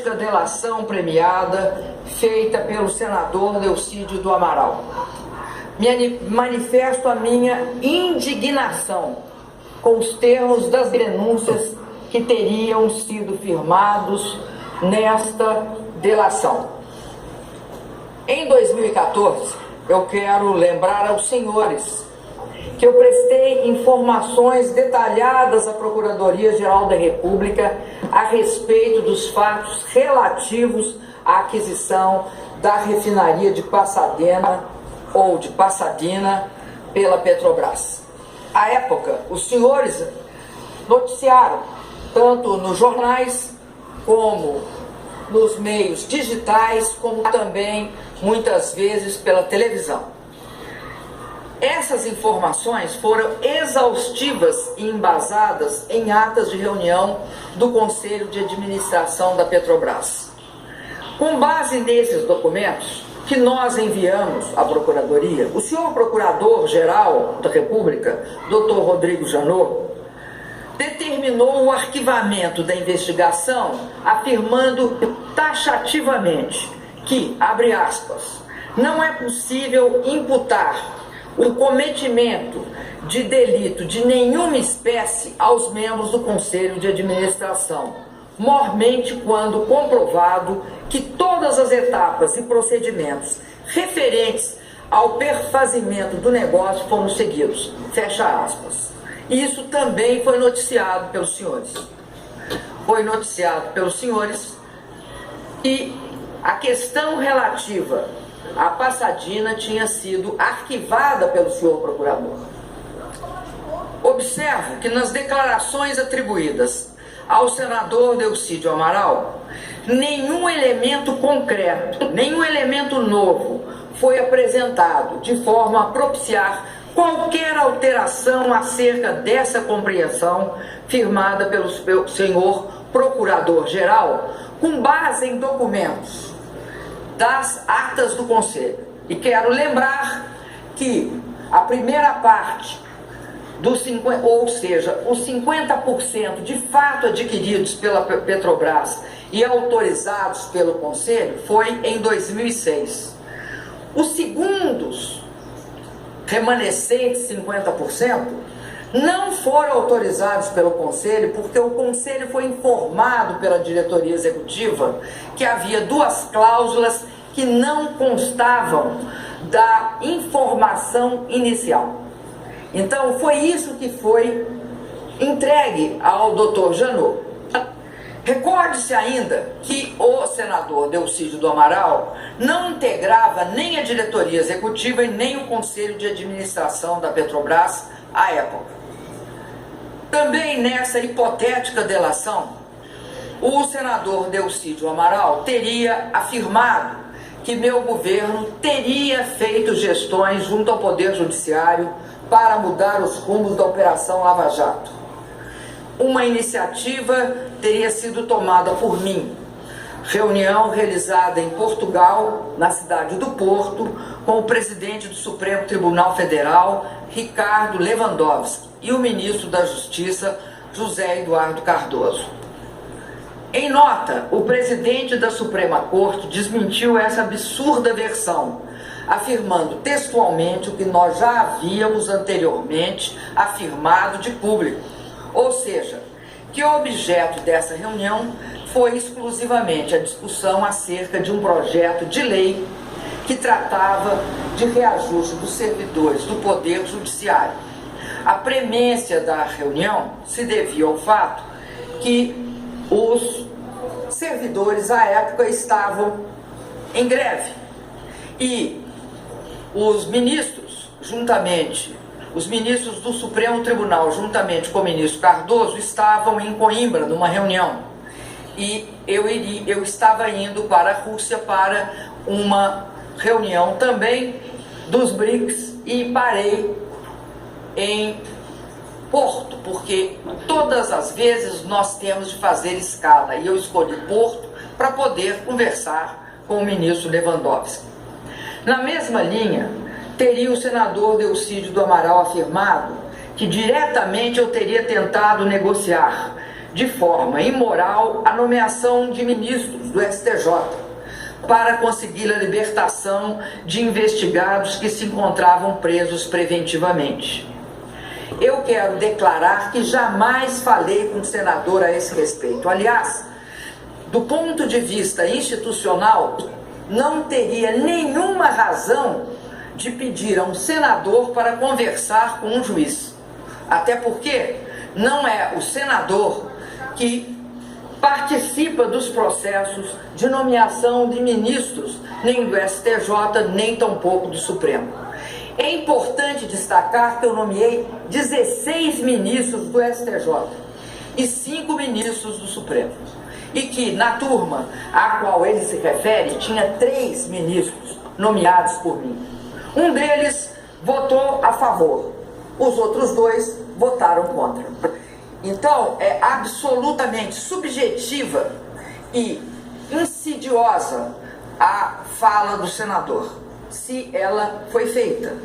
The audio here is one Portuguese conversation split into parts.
delação premiada feita pelo senador Delcídio do Amaral. Manifesto a minha indignação com os termos das denúncias que teriam sido firmados nesta delação. Em 2014, eu quero lembrar aos senhores que eu prestei informações detalhadas à Procuradoria-Geral da República a respeito dos fatos relativos à aquisição da refinaria de Pasadena ou de Pasadena pela Petrobras. À época, os senhores noticiaram, tanto nos jornais como nos meios digitais, como também muitas vezes pela televisão. Essas informações foram exaustivas e embasadas em atas de reunião do Conselho de Administração da Petrobras. Com base nesses documentos que nós enviamos à Procuradoria, o senhor Procurador-Geral da República, Dr. Rodrigo Janot, determinou o arquivamento da investigação, afirmando taxativamente que, abre aspas, não é possível imputar o cometimento de delito de nenhuma espécie aos membros do Conselho de Administração, mormente quando comprovado que todas as etapas e procedimentos referentes ao perfazimento do negócio foram seguidos. Fecha aspas. Isso também foi noticiado pelos senhores. Foi noticiado pelos senhores e a questão relativa a Pasadena tinha sido arquivada pelo senhor procurador. Observo que nas declarações atribuídas ao senador Delcídio Amaral, nenhum elemento concreto, nenhum elemento novo foi apresentado de forma a propiciar qualquer alteração acerca dessa compreensão firmada pelo senhor Procurador-Geral, com base em documentos das atas do Conselho. E quero lembrar que a primeira parte, ou seja, os 50% de fato adquiridos pela Petrobras e autorizados pelo Conselho, foi em 2006. Os segundos remanescentes 50% não foram autorizados pelo Conselho, porque o Conselho foi informado pela diretoria executiva que havia duas cláusulas que não constavam da informação inicial. Então, foi isso que foi entregue ao Dr. Janot. Recorde-se ainda que o senador Delcídio do Amaral não integrava nem a diretoria executiva e nem o Conselho de Administração da Petrobras à época. Também nessa hipotética delação, o senador Delcídio Amaral teria afirmado que meu governo teria feito gestões junto ao Poder Judiciário para mudar os rumos da Operação Lava Jato. Uma iniciativa teria sido tomada por mim. Reunião realizada em Portugal, na cidade do Porto, com o presidente do Supremo Tribunal Federal, Ricardo Lewandowski, e o ministro da Justiça, José Eduardo Cardoso. Em nota, o presidente da Suprema Corte desmentiu essa absurda versão, afirmando textualmente o que nós já havíamos anteriormente afirmado de público, ou seja, que o objeto dessa reunião foi exclusivamente a discussão acerca de um projeto de lei que tratava de reajuste dos servidores do Poder Judiciário. A premência da reunião se devia ao fato que os servidores à época estavam em greve e os ministros, os ministros do Supremo Tribunal, juntamente com o ministro Cardoso, estavam em Coimbra, numa reunião. E eu estava indo para a Rússia para uma reunião também dos BRICS e parei em Porto, porque todas as vezes nós temos de fazer escala, e eu escolhi Porto para poder conversar com o ministro Lewandowski. Na mesma linha, teria o senador Delcídio do Amaral afirmado que diretamente eu teria tentado negociar de forma imoral a nomeação de ministros do STJ para conseguir a libertação de investigados que se encontravam presos preventivamente. Eu quero declarar que jamais falei com o senador a esse respeito. Aliás, do ponto de vista institucional, não teria nenhuma razão de pedir a um senador para conversar com um juiz. Até porque não é o senador que participa dos processos de nomeação de ministros, nem do STJ, nem tampouco do Supremo. É importante destacar que eu nomeei 16 ministros do STJ e 5 ministros do Supremo. E que, na turma a qual ele se refere, tinha 3 ministros nomeados por mim. Um deles votou a favor, os outros 2 votaram contra. Então, é absolutamente subjetiva e insidiosa a fala do senador, se ela foi feita.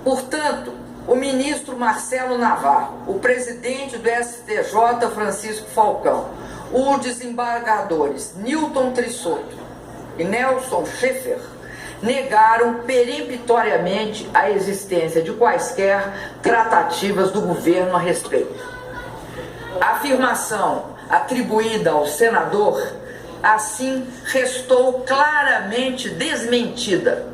Portanto, o ministro Marcelo Navarro, o presidente do STJ Francisco Falcão, os desembargadores Newton Trisotto e Nelson Schaeffer negaram peremptoriamente a existência de quaisquer tratativas do governo a respeito. A afirmação atribuída ao senador, assim, restou claramente desmentida.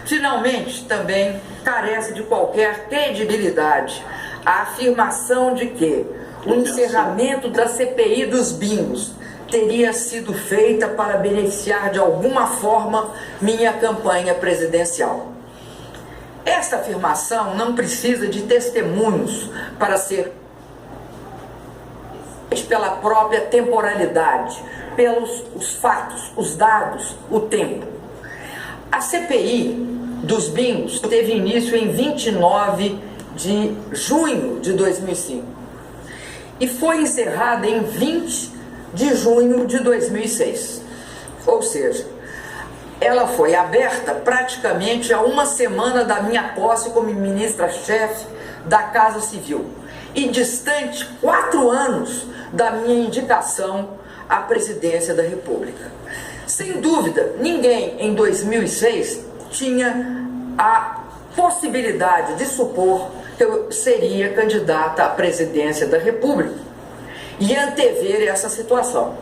Finalmente, também carece de qualquer credibilidade a afirmação de que o encerramento da CPI dos bingos teria sido feita para beneficiar de alguma forma minha campanha presidencial. Esta afirmação não precisa de testemunhos para ser pela própria temporalidade, pelos os fatos, os dados, o tempo. A CPI dos bingos teve início em 29 de junho de 2005 e foi encerrada em 20 de junho de 2006. Ou seja, ela foi aberta praticamente a uma semana da minha posse como ministra-chefe da Casa Civil e distante 4 anos da minha indicação à presidência da República. Sem dúvida, ninguém em 2006 tinha a possibilidade de supor que eu seria candidata à presidência da República e antever essa situação.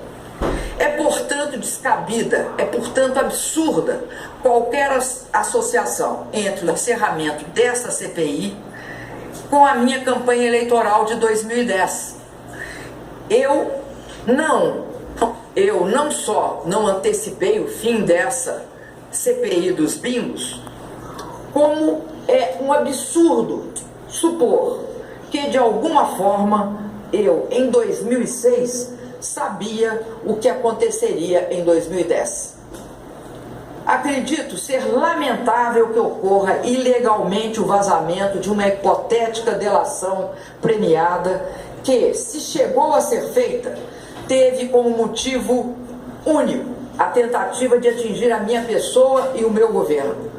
É, portanto, descabida, é, portanto, absurda qualquer associação entre o encerramento dessa CPI com a minha campanha eleitoral de 2010. Eu não só não antecipei o fim dessa CPI dos bingos, como é um absurdo supor que, de alguma forma, eu, em 2006, sabia o que aconteceria em 2010. Acredito ser lamentável que ocorra ilegalmente o vazamento de uma hipotética delação premiada que, se chegou a ser feita, teve como motivo único a tentativa de atingir a minha pessoa e o meu governo.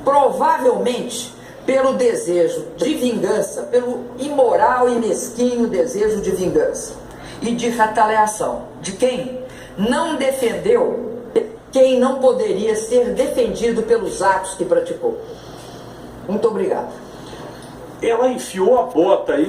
Provavelmente pelo desejo de vingança, pelo imoral e mesquinho desejo de vingança e de retaliação de quem não defendeu quem não poderia ser defendido pelos atos que praticou. Muito obrigado. Ela enfiou a bota aí.